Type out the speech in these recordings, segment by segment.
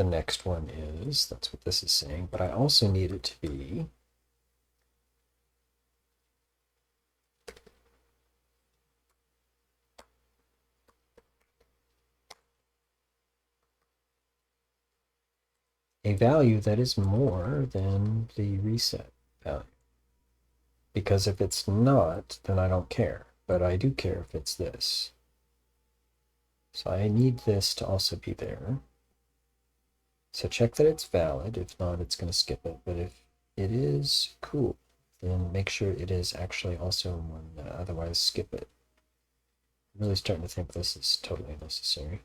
the next one is. That's what this is saying. But I also need it to be a value that is more than the reset value. Because if it's not, then I don't care. But I do care if it's this. So I need this to also be there. So check that it's valid. If not, it's going to skip it. But if it is, cool. Then make sure it is actually also one. Otherwise, skip it. I'm really starting to think this is totally unnecessary.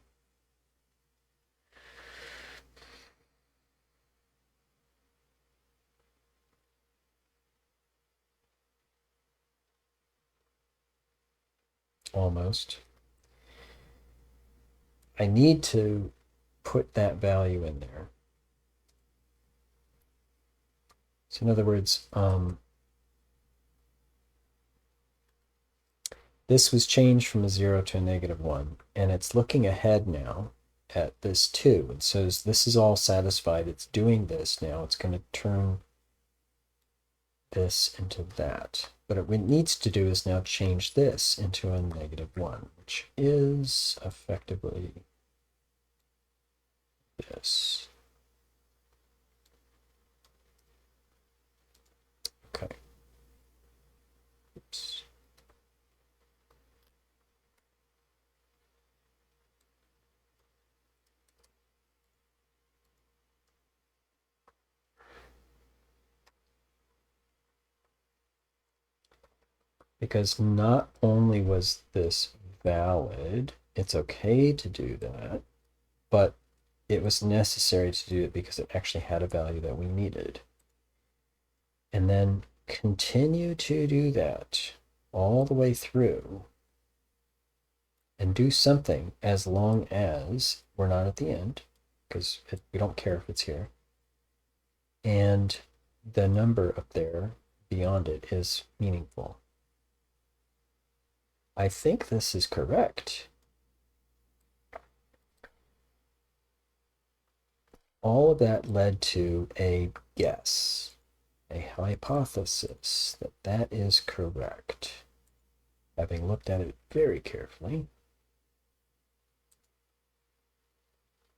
Almost. I need to put that value in there. So in other words, this was changed from a 0 to a -1, and it's looking ahead now at this 2. And so this is all satisfied. It's doing this now. It's going to turn this into that. But what it needs to do is now change this into a -1, which is effectively this. Okay. Oops. Because not only was this valid, it's okay to do that, but it was necessary to do it because it actually had a value that we needed. And then continue to do that all the way through and do something as long as we're not at the end, because we don't care if it's here. And the number up there beyond it is meaningful. I think this is correct. All of that led to a guess, a hypothesis that that is correct. Having looked at it very carefully,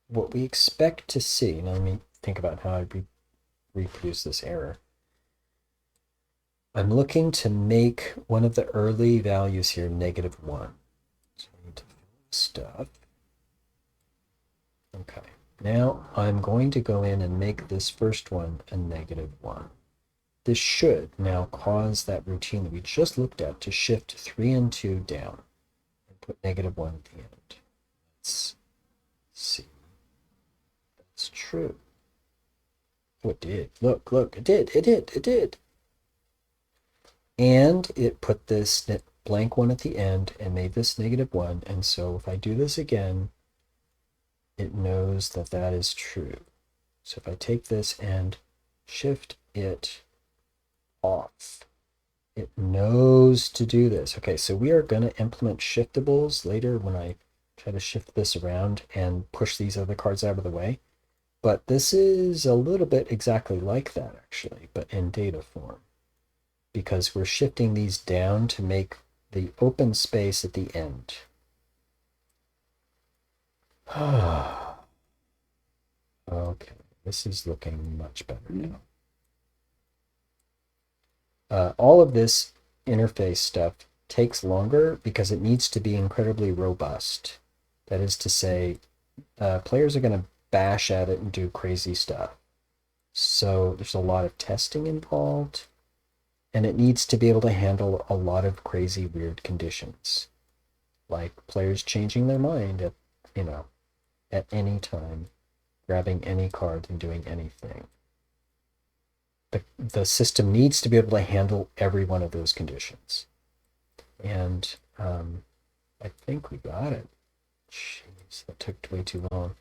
what we expect to see, now let me think about how I reproduce this error. I'm looking to make one of the early values here -1. So I need to fill this stuff. Okay. Now I'm going to go in and make this first one a -1. This should now cause that routine that we just looked at to shift 3 and 2 down and put -1 at the end. Let's see. That's true. Oh, it did. Look, it did. And it put this blank one at the end and made this -1. And so if I do this again, it knows that that is true. So if I take this and shift it off, it knows to do this. Okay, so we are going to implement shiftables later when I try to shift this around and push these other cards out of the way. But this is a little bit exactly like that, actually, but in data form. Because we're shifting these down to make the open space at the end. Okay, this is looking much better now. All of this interface stuff takes longer because it needs to be incredibly robust. That is to say, players are going to bash at it and do crazy stuff. So there's a lot of testing involved, and it needs to be able to handle a lot of crazy, weird conditions, like players changing their mind at any time, grabbing any card and doing anything. The system needs to be able to handle every one of those conditions. And I think we got it. Jeez, that took way too long.